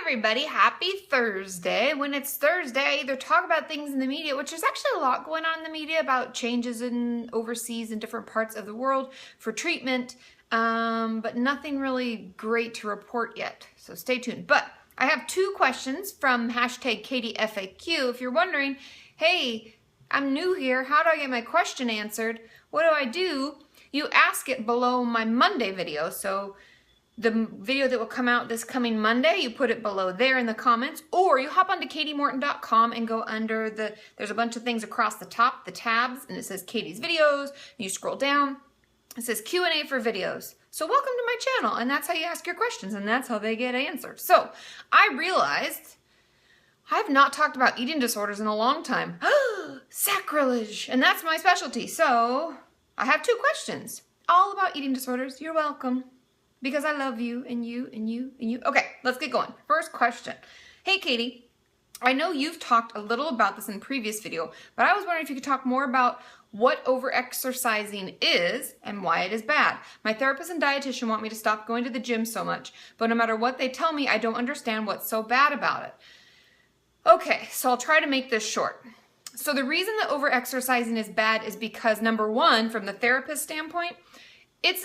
everybody, happy Thursday. When it's Thursday, I either talk about things in the media, which there's actually a lot going on in the media about changes in overseas in different parts of the world for treatment, but nothing really great to report yet, so stay tuned. But I have two questions from hashtag KatieFAQ. If you're wondering, hey, I'm new here, how do I get my question answered? What do? You ask it below my Monday video, so the video that will come out this coming Monday, you put it below there in the comments, or you hop onto KatieMorton.com and go under there's a bunch of things across the top, the tabs, and it says Katie's videos, and you scroll down, it says Q&A for videos. So welcome to my channel, and that's how you ask your questions, and that's how they get answered. So I realized I've not talked about eating disorders in a long time. Sacrilege! And that's my specialty, so I have two questions, all about eating disorders. You're welcome. Because I love you and you and you and you. Okay, let's get going. First question. Hey, Katie, I know you've talked a little about this in a previous video, but I was wondering if you could talk more about what overexercising is and why it is bad. My therapist and dietitian want me to stop going to the gym so much, but no matter what they tell me, I don't understand what's so bad about it. Okay, so I'll try to make this short. So the reason that overexercising is bad is because, number one, from the therapist standpoint, it's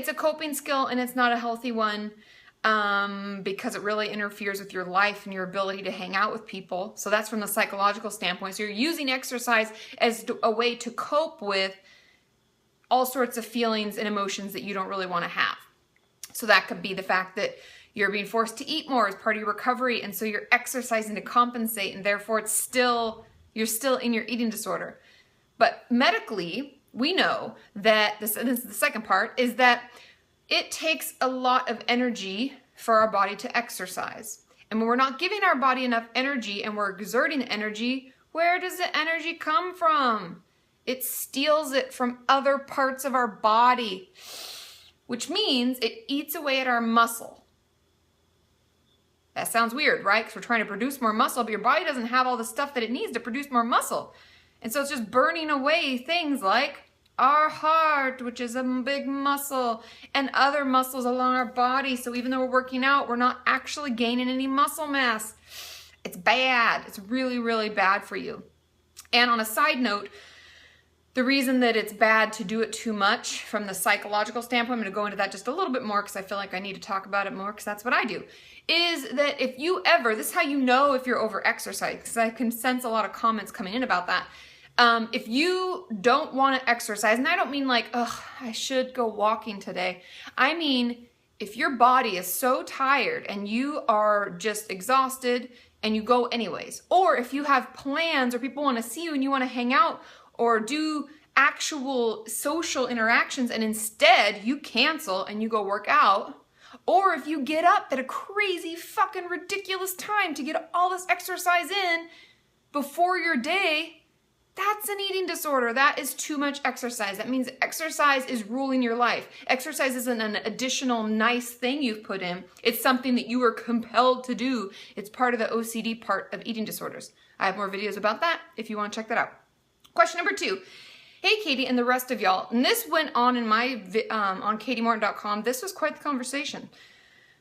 a coping skill and it's not a healthy one because it really interferes with your life and your ability to hang out with people. So that's from the psychological standpoint. So you're using exercise as a way to cope with all sorts of feelings and emotions that you don't really want to have. So that could be the fact that you're being forced to eat more as part of your recovery, and so you're exercising to compensate, and therefore you're still in your eating disorder. But medically, we know that, this is the second part, is that it takes a lot of energy for our body to exercise. And when we're not giving our body enough energy and we're exerting energy, where does the energy come from? It steals it from other parts of our body, which means it eats away at our muscle. That sounds weird, right? Because we're trying to produce more muscle, but your body doesn't have all the stuff that it needs to produce more muscle. And so it's just burning away things like our heart, which is a big muscle, and other muscles along our body. So even though we're working out, we're not actually gaining any muscle mass. It's bad. It's really, really bad for you. And on a side note, the reason that it's bad to do it too much from the psychological standpoint, I'm going to go into that just a little bit more because I feel like I need to talk about it more because that's what I do, is that if you ever, this is how you know if you're over-exercised, because I can sense a lot of comments coming in about that. If you don't want to exercise, and I don't mean like, I should go walking today. I mean, if your body is so tired and you are just exhausted and you go anyways, or if you have plans or people want to see you and you want to hang out or do actual social interactions and instead you cancel and you go work out, or if you get up at a crazy fucking ridiculous time to get all this exercise in before your day, that's an eating disorder. That is too much exercise. That means exercise is ruling your life. Exercise isn't an additional nice thing you've put in. It's something that you were compelled to do. It's part of the OCD part of eating disorders. I have more videos about that if you want to check that out. Question number 2. Hey, Katie and the rest of y'all. And this went on in my on KatieMorton.com. This was quite the conversation.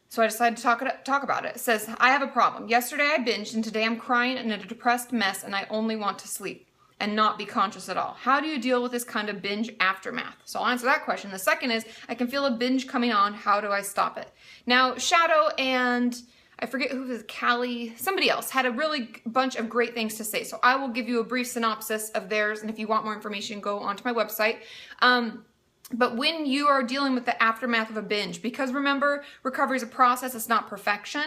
So I decided to talk about it. It says, I have a problem. Yesterday I binged and today I'm crying in a depressed mess and I only want to sleep and not be conscious at all. How do you deal with this kind of binge aftermath? So I'll answer that question. The second is, I can feel a binge coming on. How do I stop it? Now, Shadow and I forget who was Callie, somebody else had a really bunch of great things to say. So I will give you a brief synopsis of theirs. And if you want more information, go onto my website. But when you are dealing with the aftermath of a binge, because remember, recovery is a process, it's not perfection.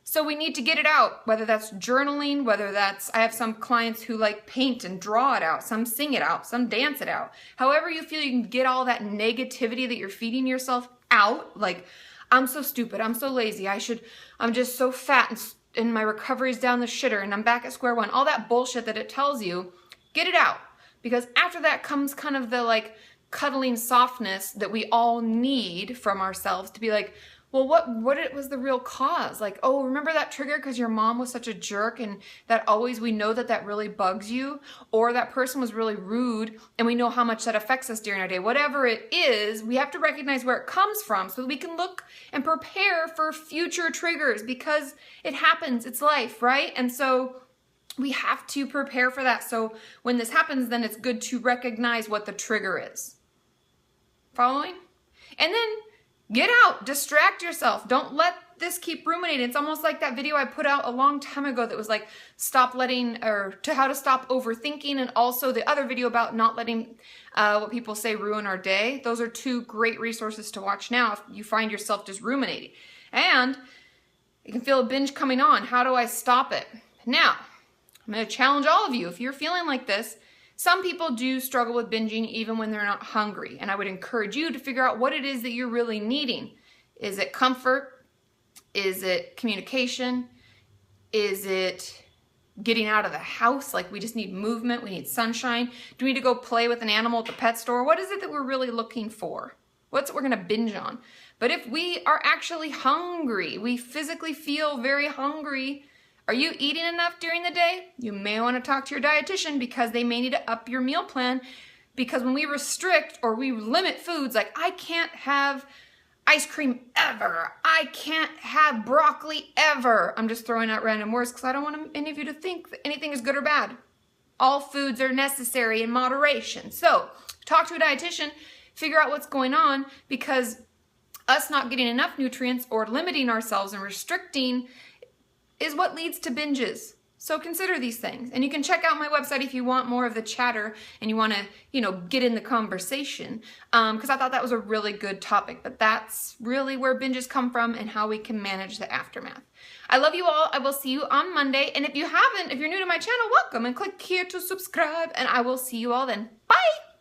So we need to get it out, whether that's journaling, whether that's, I have some clients who like paint and draw it out, some sing it out, some dance it out. However you feel you can get all that negativity that you're feeding yourself out, like, I'm so stupid, I'm so lazy, I'm just so fat and my recovery's down the shitter and I'm back at square one. All that bullshit that it tells you, get it out. Because after that comes kind of the like cuddling softness that we all need from ourselves to be like, well, what was the real cause? Like, oh, remember that trigger because your mom was such a jerk and that always, we know that that really bugs you, or that person was really rude and we know how much that affects us during our day. Whatever it is, we have to recognize where it comes from so that we can look and prepare for future triggers, because it happens, it's life, right? And so we have to prepare for that. So when this happens, then it's good to recognize what the trigger is. Following? And then get out, distract yourself. Don't let this keep ruminating. It's almost like that video I put out a long time ago that was like how to stop overthinking, and also the other video about not letting what people say ruin our day. Those are two great resources to watch now if you find yourself just ruminating. And you can feel a binge coming on. How do I stop it? Now, I'm going to challenge all of you. If you're feeling like this, some people do struggle with binging even when they're not hungry. And I would encourage you to figure out what it is that you're really needing. Is it comfort? Is it communication? Is it getting out of the house? Like we just need movement, we need sunshine. Do we need to go play with an animal at the pet store? What is it that we're really looking for? What's it we're gonna binge on? But if we are actually hungry, we physically feel very hungry, are you eating enough during the day? You may want to talk to your dietitian, because they may need to up your meal plan, because when we restrict or we limit foods, like I can't have ice cream ever, I can't have broccoli ever. I'm just throwing out random words because I don't want any of you to think that anything is good or bad. All foods are necessary in moderation. So talk to a dietitian, figure out what's going on, because us not getting enough nutrients or limiting ourselves and restricting is what leads to binges. So consider these things. And you can check out my website if you want more of the chatter and you want to, get in the conversation. Because I thought that was a really good topic. But that's really where binges come from and how we can manage the aftermath. I love you all. I will see you on Monday. And if you're new to my channel, welcome, and click here to subscribe. And I will see you all then. Bye!